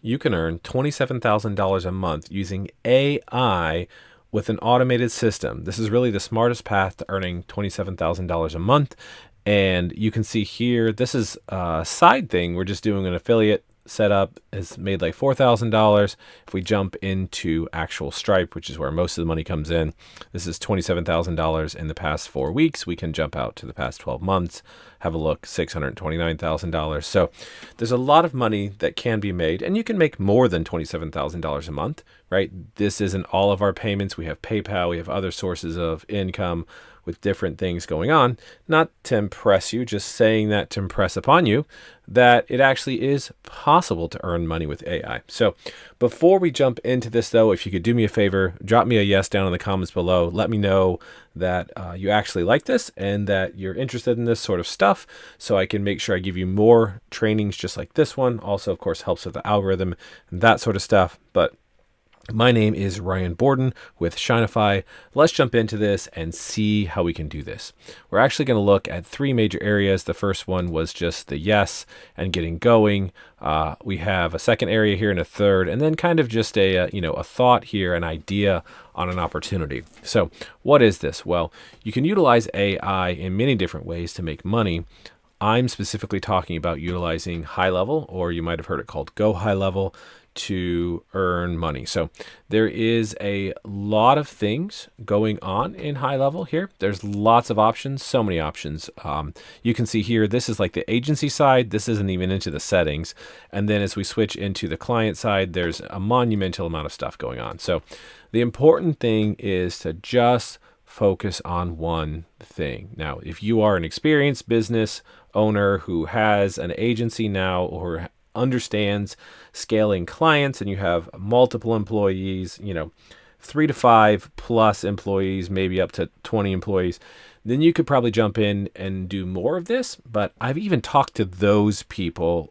you can earn $27,000 a month using AI with an automated system. This is really the smartest path to earning $27,000 a month. And you can see here, this is a side thing. We're just doing an affiliate setup. It's made like $4,000. If we jump into actual Stripe, which is where most of the money comes in, this is $27,000 in the past 4 weeks. We can jump out to the past 12 months, have a look, $629,000. So there's a lot of money that can be made, and you can make more than $27,000 a month, right? This isn't all of our payments. We have PayPal, we have other sources of income with different things going on. Not to impress you, just saying that to impress upon you that it actually is possible to earn money with AI. So before we jump into this though, if you could do me a favor, drop me a yes down in the comments below. Let me know that you actually like this and that you're interested in this sort of stuff, so I can make sure I give you more trainings just like this one. Also, of course, helps with the algorithm and that sort of stuff. But my name is Ryan Borden with Shinify. Let's jump into this and see how we can do this. We're actually going to look at 3 major areas. The first one was just the yes and getting going. We have a second area here and a third, and then kind of just a thought here, an idea on an opportunity. So what is this? Well, you can utilize AI in many different ways to make money. I'm specifically talking about utilizing high level, or you might have heard it called Go High Level, to earn money. So there is a lot of things going on in high level here. There's lots of options, so many options. You can see here, this is like the agency side. This isn't even into the settings. And then as we switch into the client side, there's a monumental amount of stuff going on. So the important thing is to just focus on one thing. Now, if you are an experienced business owner who has an agency now or understands scaling clients, and you have multiple employees, 3 to 5 plus employees, maybe up to 20 employees, then you could probably jump in and do more of this. But I've even talked to those people.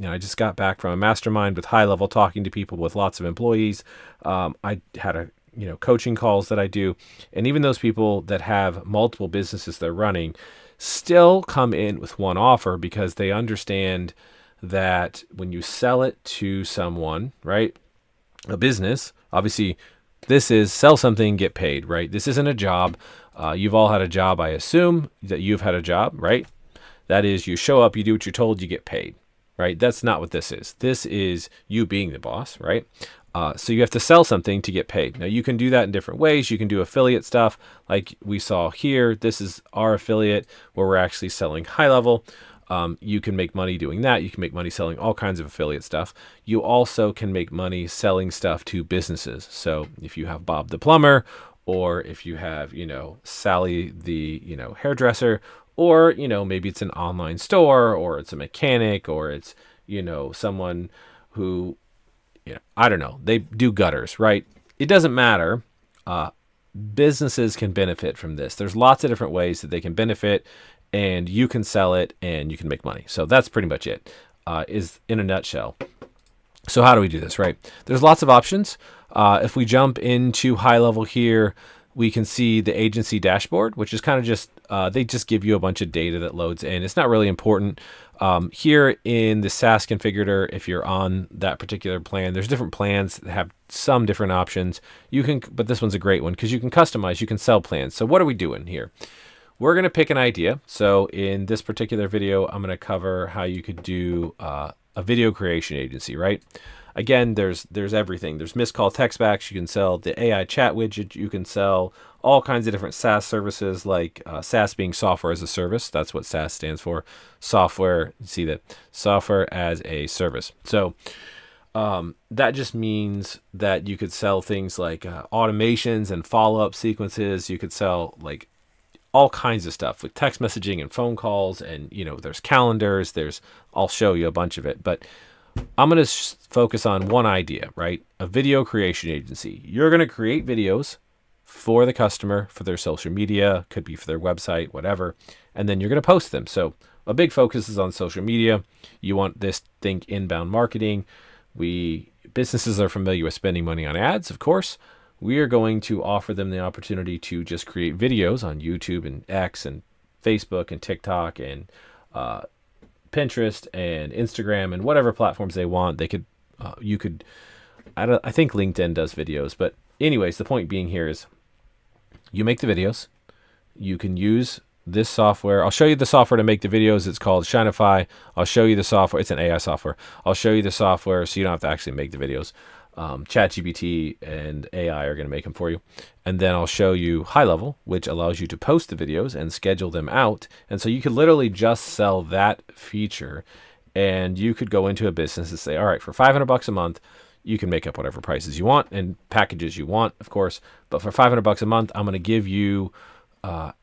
I just got back from a mastermind with high level, talking to people with lots of employees. I had coaching calls that I do, and even those people that have multiple businesses they're running still come in with one offer because they understand that when you sell it to someone, right, a business, obviously this is sell something, get paid, right? This isn't a job. You've all had a job. I assume that you've had a job, right? That is, you show up, you do what you're told, you get paid, right? That's not what this is. This is you being the boss, right? So you have to sell something to get paid. Now you can do that in different ways. You can do affiliate stuff like we saw here. This is our affiliate where we're actually selling high level. You can make money doing that. You can make money selling all kinds of affiliate stuff. You also can make money selling stuff to businesses. So if you have Bob the plumber, or if you have, Sally the, hairdresser, or, maybe it's an online store, or it's a mechanic, or it's, someone who, I don't know, they do gutters, right? It doesn't matter. Businesses can benefit from this. There's lots of different ways that they can benefit, and you can sell it and you can make money. So that's pretty much it, is in a nutshell. So how do we do this, right? There's lots of options. If we jump into high level here, we can see the agency dashboard, which is kind of just, they just give you a bunch of data that loads in. It's not really important. Here in the SaaS configurator, if you're on that particular plan, there's different plans that have some different options. But this one's a great one because you can customize, you can sell plans. So what are we doing here? We're going to pick an idea. So in this particular video, I'm going to cover how you could do a video creation agency, right? Again, there's everything. There's missed call text backs. You can sell the AI chat widget. You can sell all kinds of different SaaS services, like SaaS being software as a service. That's what SaaS stands for. Software, you see that, software as a service. So that just means that you could sell things like automations and follow-up sequences. You could sell like all kinds of stuff with text messaging and phone calls, and there's calendars. I'll show you a bunch of it, but I'm going to focus on one idea, right? A video creation agency. You're going to create videos for the customer, for their social media, could be for their website, whatever, and then you're going to post them. So a big focus is on social media. You want this, think inbound marketing. Businesses are familiar with spending money on ads, of course. We are going to offer them the opportunity to just create videos on YouTube and X and Facebook and TikTok and Pinterest and Instagram and whatever platforms they want. They could You could, I think LinkedIn does videos, but anyways, the point being here is you make the videos. You can use this software. I'll show you the software to make the videos. It's called Shineify. I'll show you the software. It's an AI software. I'll show you the software so you don't have to actually make the videos. ChatGPT and AI are going to make them for you. And then I'll show you High Level, which allows you to post the videos and schedule them out. And so you could literally just sell that feature, and you could go into a business and say, all right, for $500 a month, you can make up whatever prices you want and packages you want, of course. But for $500 a month, I'm going to give you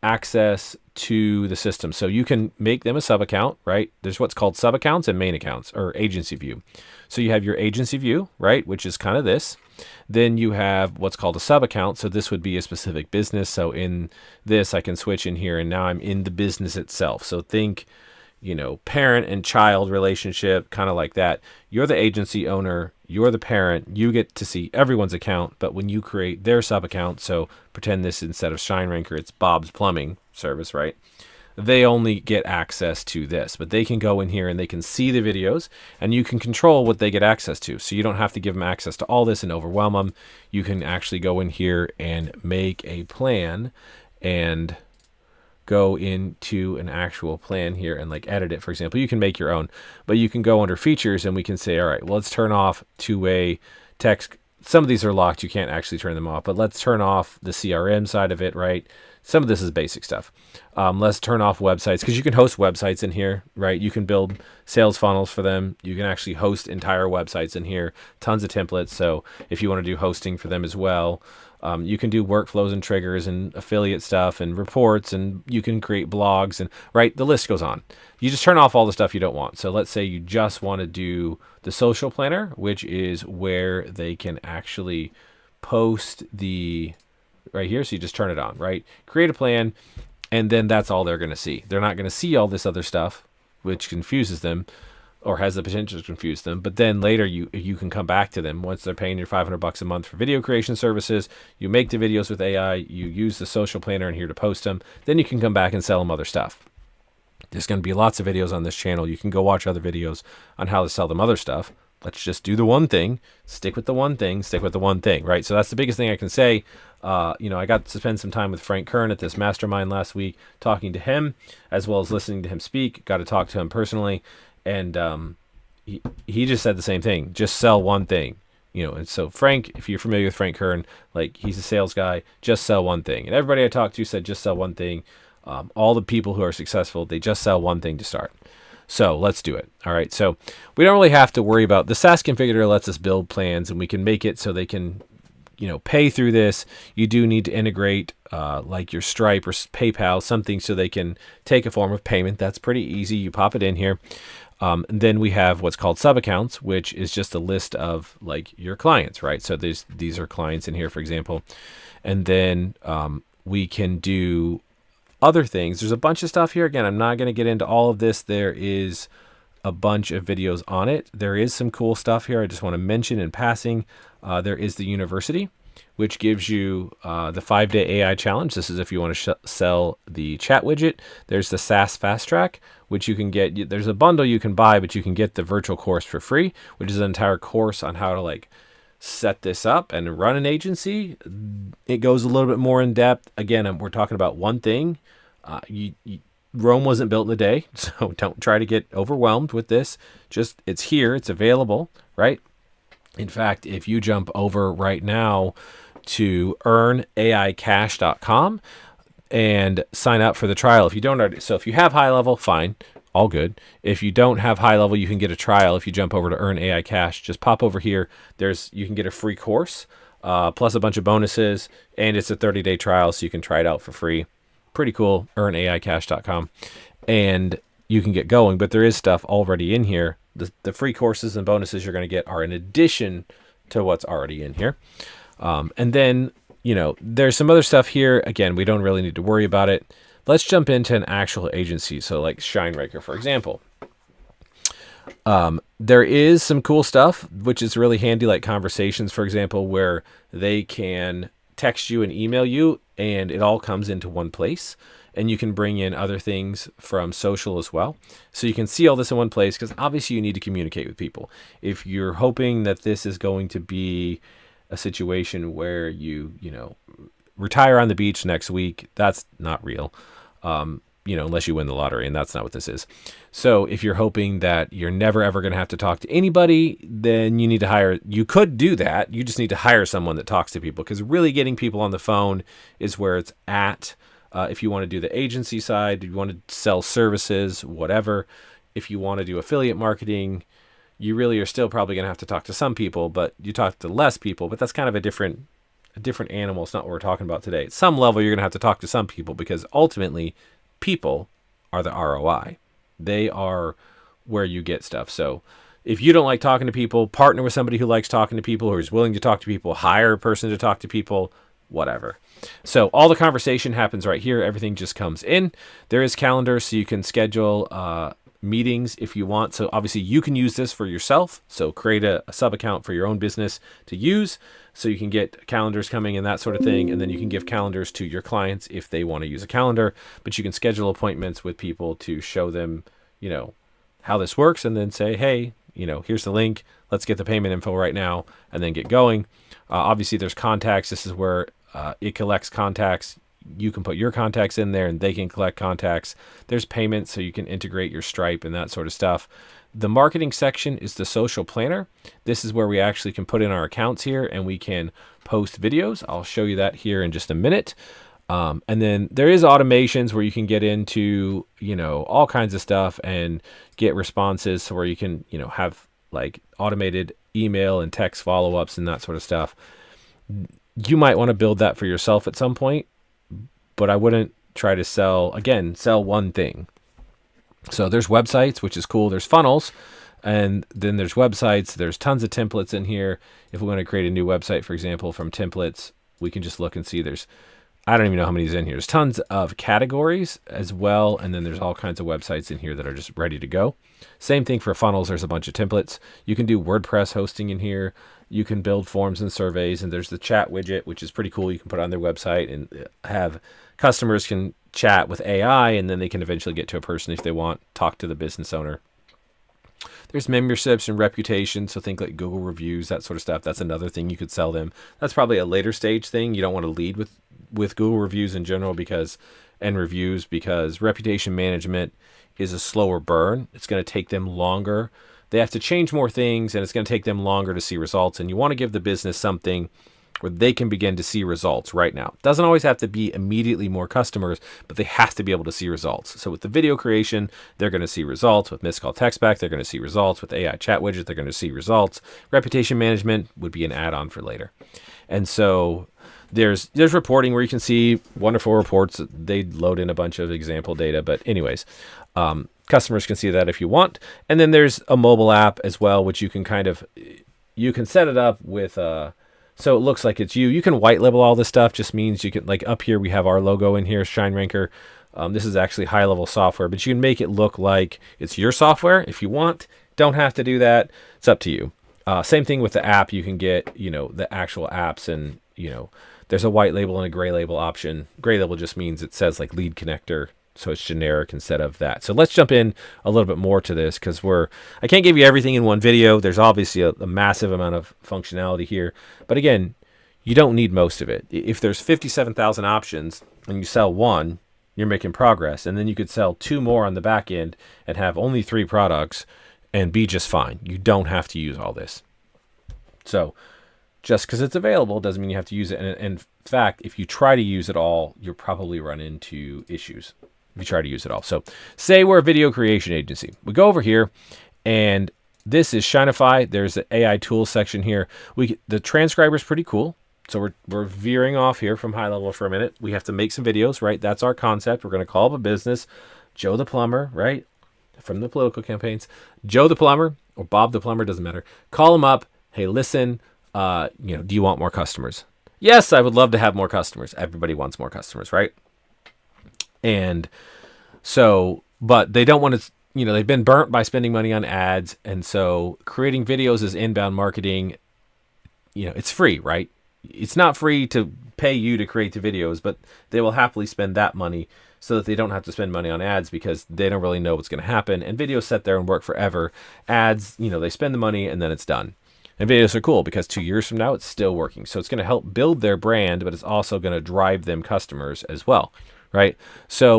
access to the system. So you can make them a sub account, right? There's what's called sub accounts and main accounts, or agency view. So you have your agency view, right? Which is kind of this. Then you have what's called a sub account. So this would be a specific business. So in this, I can switch in here and now I'm in the business itself. So think, parent and child relationship, kind of like that. You're the agency owner, you're the parent, you get to see everyone's account, but when you create their sub account, so pretend this instead of ShineRanker, it's Bob's Plumbing Service, right? They only get access to this, but they can go in here and they can see the videos and you can control what they get access to. So you don't have to give them access to all this and overwhelm them. You can actually go in here and make a plan and go into an actual plan here and like edit it. For example, you can make your own, but you can go under features and we can say, all right, well, let's turn off two-way text. Some of these are locked. You can't actually turn them off, but let's turn off the CRM side of it, right? Some of this is basic stuff. Let's turn off websites because you can host websites in here, right? You can build sales funnels for them. You can actually host entire websites in here, tons of templates. So if you want to do hosting for them as well, you can do workflows and triggers and affiliate stuff and reports, and you can create blogs and right. The list goes on. You just turn off all the stuff you don't want. So let's say you just want to do the social planner, which is where they can actually post the right here. So you just turn it on, right? Create a plan, and then that's all they're going to see. They're not going to see all this other stuff, which confuses them or has the potential to confuse them. But then later you can come back to them once they're paying your $500 a month for video creation services. You make the videos with AI, you use the social planner in here to post them. Then you can come back and sell them other stuff. There's going to be lots of videos on this channel. You can go watch other videos on how to sell them other stuff. Let's just do the one thing, stick with the one thing, right? So that's the biggest thing I can say. I got to spend some time with Frank Kern at this mastermind last week, talking to him as well as listening to him speak. Got to talk to him personally. And he just said the same thing, just sell one thing, and so Frank, if you're familiar with Frank Kern, like he's a sales guy, just sell one thing. And everybody I talked to said, just sell one thing. All the people who are successful, they just sell one thing to start. So let's do it. All right. So we don't really have to worry about the SaaS configurator lets us build plans and we can make it so they can, pay through this. You do need to integrate like your Stripe or PayPal, something so they can take a form of payment. That's pretty easy. You pop it in here. And then we have what's called sub accounts, which is just a list of like your clients, right? So these are clients in here, for example. And then we can do other things. There's a bunch of stuff here. Again, I'm not going to get into all of this. There is a bunch of videos on it. There is some cool stuff here I just want to mention in passing. There is the university, which gives you the 5-day AI challenge. This is if you want to sell the chat widget. There's the SaaS Fast Track, which you can get. There's a bundle you can buy, but you can get the virtual course for free, which is an entire course on how to like set this up and run an agency. It goes a little bit more in depth. Again, we're talking about one thing. Rome wasn't built in a day, so don't try to get overwhelmed with this. Just it's here, it's available, right? In fact, if you jump over right now to earnaicash.com and sign up for the trial, if you don't already, so if you have High Level, fine, all good. If you don't have High Level, you can get a trial. If you jump over to Earn AI Cash, just pop over here. You can get a free course plus a bunch of bonuses, and it's a 30-day trial, so you can try it out for free. Pretty cool. Earnaicash.com, and you can get going. But there is stuff already in here. The free courses and bonuses you're going to get are in addition to what's already in here. And then, there's some other stuff here. Again, we don't really need to worry about it. Let's jump into an actual agency. So like ShineRanker, for example. There is some cool stuff, which is really handy, like conversations, for example, where they can text you and email you, and it all comes into one place. and you can bring in other things from social as well. So you can see all this in one place, because obviously you need to communicate with people. If you're hoping that this is going to be a situation where you retire on the beach next week, that's not real. Unless you win the lottery, and that's not what this is. So if you're hoping that you're never ever going to have to talk to anybody, then you could do that. You just need to hire someone that talks to people, because really getting people on the phone is where it's at. If you want to do the agency side, you want to sell services, whatever. If you want to do affiliate marketing, you really are still probably going to have to talk to some people, but you talk to less people, but that's kind of a different animal. It's not what we're talking about today. At some level, you're going to have to talk to some people, because ultimately people are the ROI. They are where you get stuff. So if you don't like talking to people, partner with somebody who likes talking to people, who is willing to talk to people, hire a person to talk to people, whatever. So all the conversation happens right here. Everything just comes in. There is calendar, so you can schedule meetings if you want. So obviously you can use this for yourself. So create a sub account for your own business to use, so you can get calendars coming and that sort of thing. And then you can give calendars to your clients if they want to use a calendar, but you can schedule appointments with people to show them, how this works, and then say, hey, here's the link. Let's get the payment info right now, and then get going. Obviously there's contacts. This is where it collects contacts. You can put your contacts in there and they can collect contacts. There's payments, so you can integrate your Stripe and that sort of stuff. The marketing section is the social planner. This is where we actually can put in our accounts here, and we can post videos. I'll show you that here in just a minute. And then there is automations where you can get into, all kinds of stuff and get responses, so where you can, have like automated email and text follow-ups and that sort of stuff. You might want to build that for yourself at some point, but I wouldn't try to sell one thing. So there's websites, which is cool. There's funnels, and then there's websites. There's tons of templates in here. If we want to create a new website, for example, from templates, we can just look and see I don't even know how many is in here. There's tons of categories as well. And then there's all kinds of websites in here that are just ready to go. Same thing for funnels. There's a bunch of templates. You can do WordPress hosting in here. You can build forms and surveys, and there's the chat widget, which is pretty cool. You can put it on their website and have customers can chat with AI, and then they can eventually get to a person if they want, talk to the business owner. There's memberships and reputation, so think like Google reviews, that sort of stuff. That's another thing you could sell them. That's probably a later stage thing. You don't want to lead with Google reviews in general, because reputation management is a slower burn. It's going to take them longer. They have to change more things, and it's going to take them longer to see results. And you want to give the business something where they can begin to see results right now. It doesn't always have to be immediately more customers, but they have to be able to see results. So with the video creation, they're going to see results. With missed call text back, they're going to see results. With AI chat widget, they're going to see results. Reputation management would be an add-on for later. And so there's reporting where you can see wonderful reports. They load in a bunch of example data, but anyways, customers can see that if you want. And then there's a mobile app as well, which you can set it up with so it looks like it's you. You can white label all this stuff. Just means you can, like up here, we have our logo in here, ShineRanker. This is actually high level software, but you can make it look like it's your software if you want. Don't have to do that. It's up to you. Same thing with the app. You can get, the actual apps, and, there's a white label and a gray label option. Gray label just means it says like lead connector, so it's generic instead of that. So let's jump in a little bit more to this, because I can't give you everything in one video. There's obviously a massive amount of functionality here, but again, you don't need most of it. If there's 57,000 options and you sell one, you're making progress. And then you could sell 2 more on the back end and have only 3 products and be just fine. You don't have to use all this. So just because it's available doesn't mean you have to use it. And in fact, if you try to use it all, you'll probably run into issues if you try to use it all. So say we're a video creation agency. We go over here, and this is Shinify. There's the AI tools section here. The transcriber is pretty cool. So we're veering off here from high level for a minute. We have to make some videos, right? That's our concept. We're going to call up a business, Joe the Plumber, right? From the political campaigns, Joe the Plumber or Bob the Plumber, doesn't matter. Call him up. Hey, listen, do you want more customers? Yes, I would love to have more customers. Everybody wants more customers, right? And so, but they don't want to, they've been burnt by spending money on ads. And so creating videos is inbound marketing. It's free, right? it's not free to pay you to create the videos, but they will happily spend that money so that they don't have to spend money on ads because they don't really know what's going to happen. And videos sit there and work forever. Ads, they spend the money and then it's done. And videos are cool because 2 years from now, it's still working. So it's going to help build their brand, but it's also going to drive them customers as well, right? So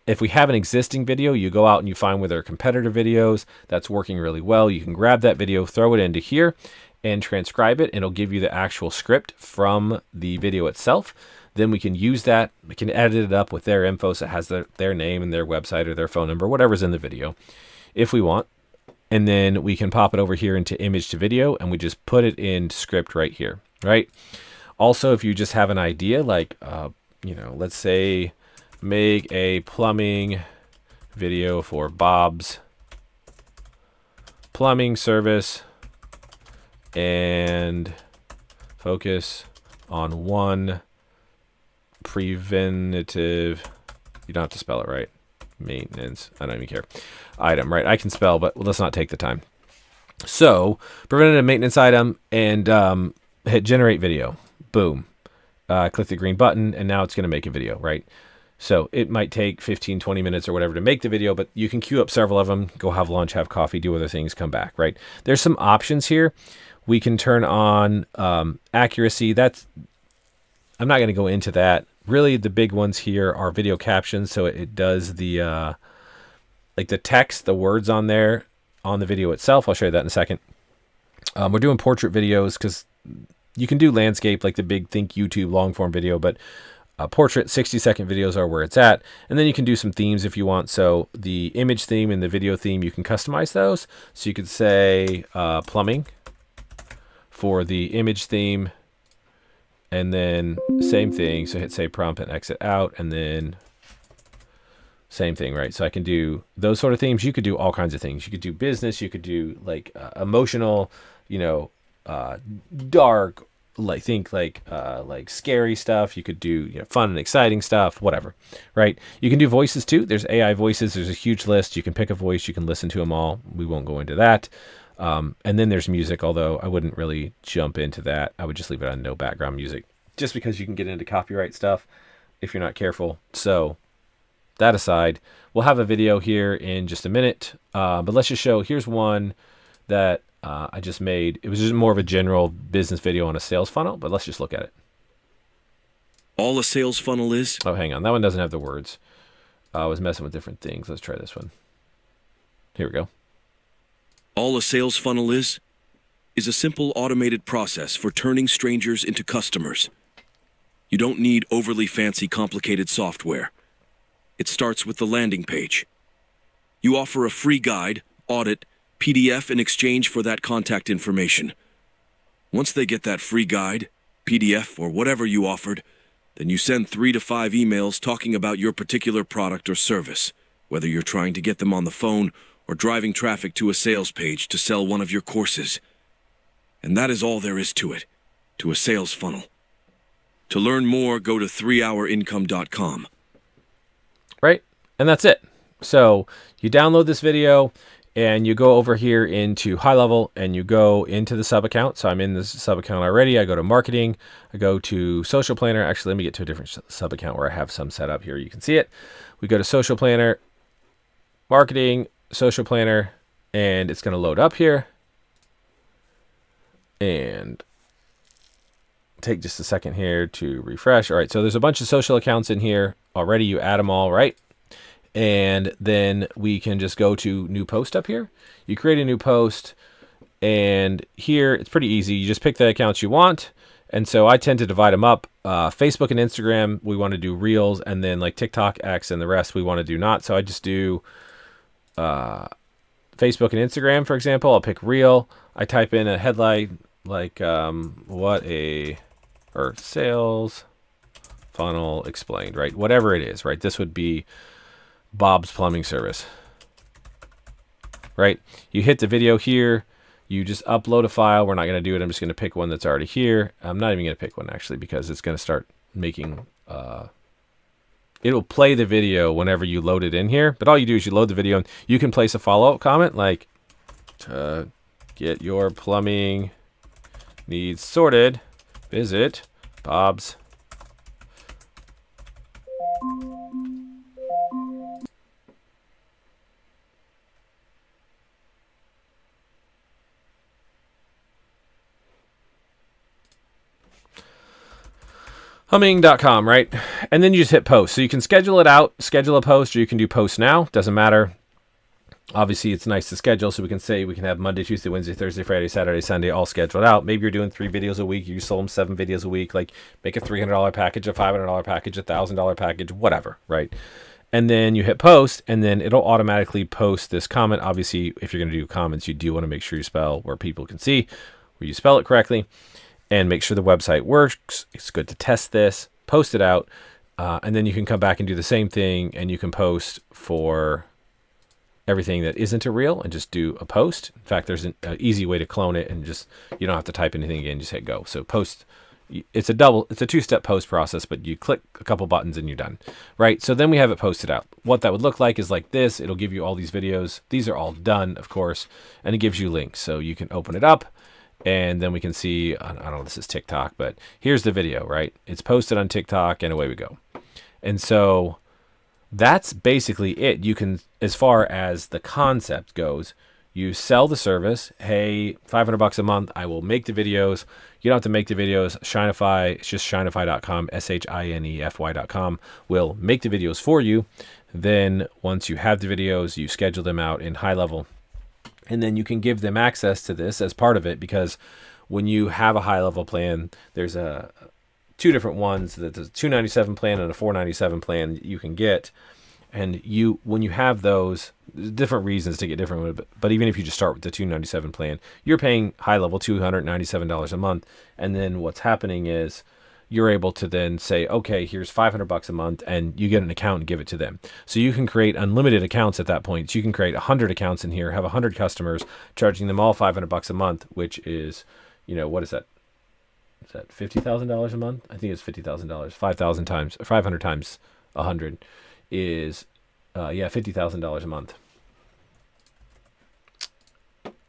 if we have an existing video, you go out and you find where there are competitor videos that's working really well. You can grab that video, throw it into here, and transcribe it, and it'll give you the actual script from the video itself. Then we can use that. We can edit it up with their info, so it has their name and their website or their phone number, whatever's in the video, if we want. And then we can pop it over here into image to video, and we just put it in script right here, right? Also, if you just have an idea, like, let's say make a plumbing video for Bob's Plumbing Service and focus on one preventative, you don't have to spell it right, maintenance, I don't even care, item, right? I can spell, but let's not take the time. So preventative maintenance item, and hit generate video. Boom. Click the green button, and now it's going to make a video, right? So it might take 15, 20 minutes or whatever to make the video, but you can queue up several of them, go have lunch, have coffee, do other things, come back, right? There's some options here. We can turn on accuracy. I'm not going to go into that. Really, the big ones here are video captions. So it does the like the text, the words on there on the video itself. I'll show you that in a second. We're doing portrait videos because you can do landscape like the big Think YouTube long form video, but portrait 60-second videos are where it's at. And then you can do some themes if you want. So the image theme and the video theme, you can customize those. So you could say plumbing for the image theme, and then same thing. So hit save prompt and exit out, and then same thing, right? So I can do those sort of themes. You could do all kinds of things. You could do business. You could do like emotional, dark, like scary stuff. You could do fun and exciting stuff, whatever, right? You can do voices too. There's AI voices. There's a huge list. You can pick a voice. You can listen to them all. We won't go into that. And then there's music, although I wouldn't really jump into that. I would just leave it on no background music, just because you can get into copyright stuff if you're not careful. So that aside, we'll have a video here in just a minute. But let's just show, here's one that I just made. It was just more of a general business video on a sales funnel, but let's just look at it. All a sales funnel is? Oh, hang on. That one doesn't have the words. I was messing with different things. Let's try this one. Here we go. All a sales funnel is a simple automated process for turning strangers into customers. You don't need overly fancy, complicated software. It starts with the landing page. You offer a free guide, audit, PDF in exchange for that contact information. Once they get that free guide, PDF, or whatever you offered, then you send 3 to 5 emails talking about your particular product or service, whether you're trying to get them on the phone or driving traffic to a sales page to sell one of your courses. And that is all there is to it, to a sales funnel. To learn more, go to 3hourincome.com. Right? And that's it. So you download this video and you go over here into high level and you go into the sub account. So I'm in this sub account already. I go to marketing, I go to social planner. Actually, let me get to a different sub account where I have some set up here. You can see it. We go to social planner, marketing, social planner, and it's going to load up here and take just a second here to refresh. All right, so there's a bunch of social accounts in here already. You add them all, right? And then we can just go to new post up here. You create a new post, and here it's pretty easy. You just pick the accounts you want. And so I tend to divide them up. Facebook and Instagram, we want to do reels, and then like TikTok, X, and the rest we want to do not. So I just do Facebook and Instagram, for example. I'll pick reel. I type in a headline like sales funnel explained, right? Whatever it is, right? This would be Bob's Plumbing Service, right? You hit the video here. You just upload a file. We're not going to do it. I'm just going to pick one that's already here. I'm not even going to pick one actually because it's going to start making it'll play the video whenever you load it in here. But all you do is you load the video and you can place a follow-up comment like, to get your plumbing needs sorted, Visit Bob's humming.com, right? And then you just hit post. So you can schedule it out, schedule a post, or you can do post now. Doesn't matter. Obviously, it's nice to schedule, so we can say we can have Monday, Tuesday, Wednesday, Thursday, Friday, Saturday, Sunday all scheduled out. Maybe you're doing 3 videos a week. You sold them 7 videos a week. Like, make a $300 package, a $500 package, a $1,000 package, whatever, right? And then you hit post, and then it'll automatically post this comment. Obviously, if you're going to do comments, you do want to make sure you spell where people can see, where you spell it correctly, and make sure the website works. It's good to test this, post it out, and then you can come back and do the same thing, and you can post for everything that isn't a reel and just do a post. In fact, there's an easy way to clone it and just, you don't have to type anything again, just hit go. So post, it's a 2-step post process, but you click a couple buttons and you're done, right? So then we have it posted out. What that would look like is like this. It'll give you all these videos. These are all done, of course, and it gives you links. So you can open it up and then we can see, I don't know, this is TikTok, but here's the video, right? It's posted on TikTok and away we go. And so that's basically it. You can, as far as the concept goes, you sell the service. Hey, $500 a month. I will make the videos. You don't have to make the videos. Shinify, it's just shinify.com, SHINEFY.com will make the videos for you. Then once you have the videos, you schedule them out in high level. And then you can give them access to this as part of it, because when you have a high level plan, there's two different ones. There's a $297 plan and a $497 plan that you can get. And when you have those, there's different reasons to get different, but even if you just start with the $297 plan, you're paying high level $297 a month. And then what's happening is you're able to then say, okay, here's $500 a month, and you get an account and give it to them. So you can create unlimited accounts at that point. So you can create 100 accounts in here, have 100 customers, charging them all $500 a month, which is, what is that? Is that $50,000 a month? I think it's $50,000. 5,000 times, 500 times 100 is, $50,000 a month.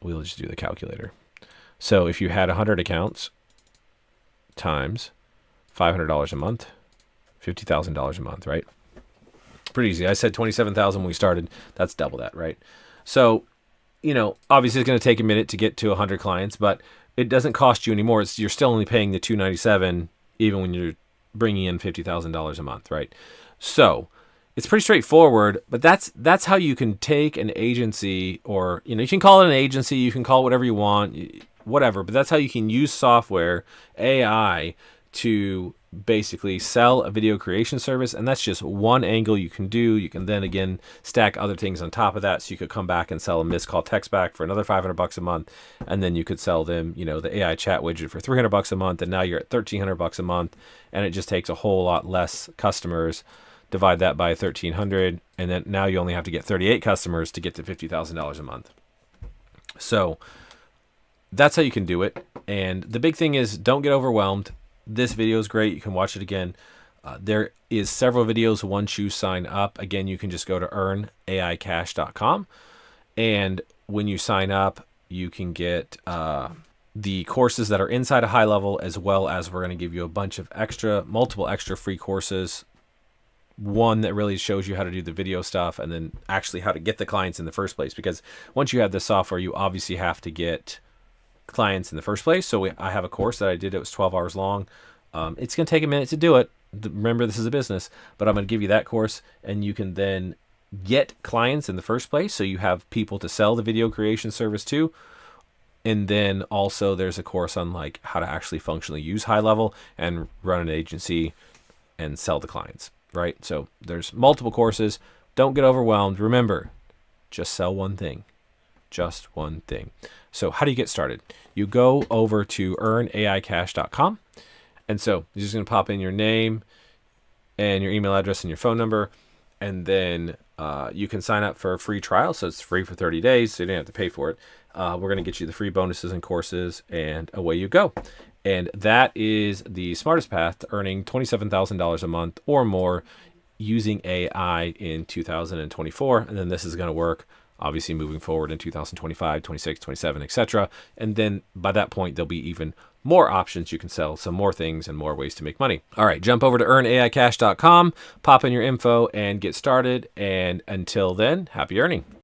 We'll just do the calculator. So if you had 100 accounts times $500 a month, $50,000 a month, right? Pretty easy. I said 27,000 when we started. That's double that, right? So, obviously it's going to take a minute to get to 100 clients, but it doesn't cost you anymore. You're still only paying the $297 even when you're bringing in $50,000 a month, right? So it's pretty straightforward, but that's how you can take an agency, or you can call it an agency, you can call it whatever you want, whatever, but that's how you can use software, AI, to basically sell a video creation service. And that's just one angle you can do. You can then again stack other things on top of that. So you could come back and sell a missed call text back for another $500 a month, and then you could sell them, the AI chat widget for $300 a month, and now you're at $1,300 a month, and it just takes a whole lot less customers. Divide that by 1,300, and then now you only have to get 38 customers to get to $50,000 a month. So that's how you can do it. And the big thing is, don't get overwhelmed. This video is great. You can watch it again. There is several videos once you sign up. Again, you can just go to earnaicash.com. And when you sign up, you can get the courses that are inside a high level, as well as we're going to give you a bunch of multiple extra free courses. One that really shows you how to do the video stuff, and then actually how to get the clients in the first place. Because once you have this software, you obviously have to get clients in the first place. So I have a course that I did. It was 12 hours long. It's going to take a minute to do it. Remember, this is a business, but I'm going to give you that course, and you can then get clients in the first place. So you have people to sell the video creation service to. And then also there's a course on like how to actually functionally use high level and run an agency and sell to clients, right? So there's multiple courses. Don't get overwhelmed. Remember, just sell one thing. Just one thing. So how do you get started? You go over to earnaicash.com. And so you're just going to pop in your name and your email address and your phone number. And then you can sign up for a free trial. So it's free for 30 days. So you don't have to pay for it. We're going to get you the free bonuses and courses, and away you go. And that is the smartest path to earning $27,000 a month or more using AI in 2024. And then this is going to work obviously moving forward in 2025, 26, 27, etc. And then by that point, there'll be even more options you can sell, so more things and more ways to make money. All right, jump over to earnaicash.com, pop in your info and get started. And until then, happy earning.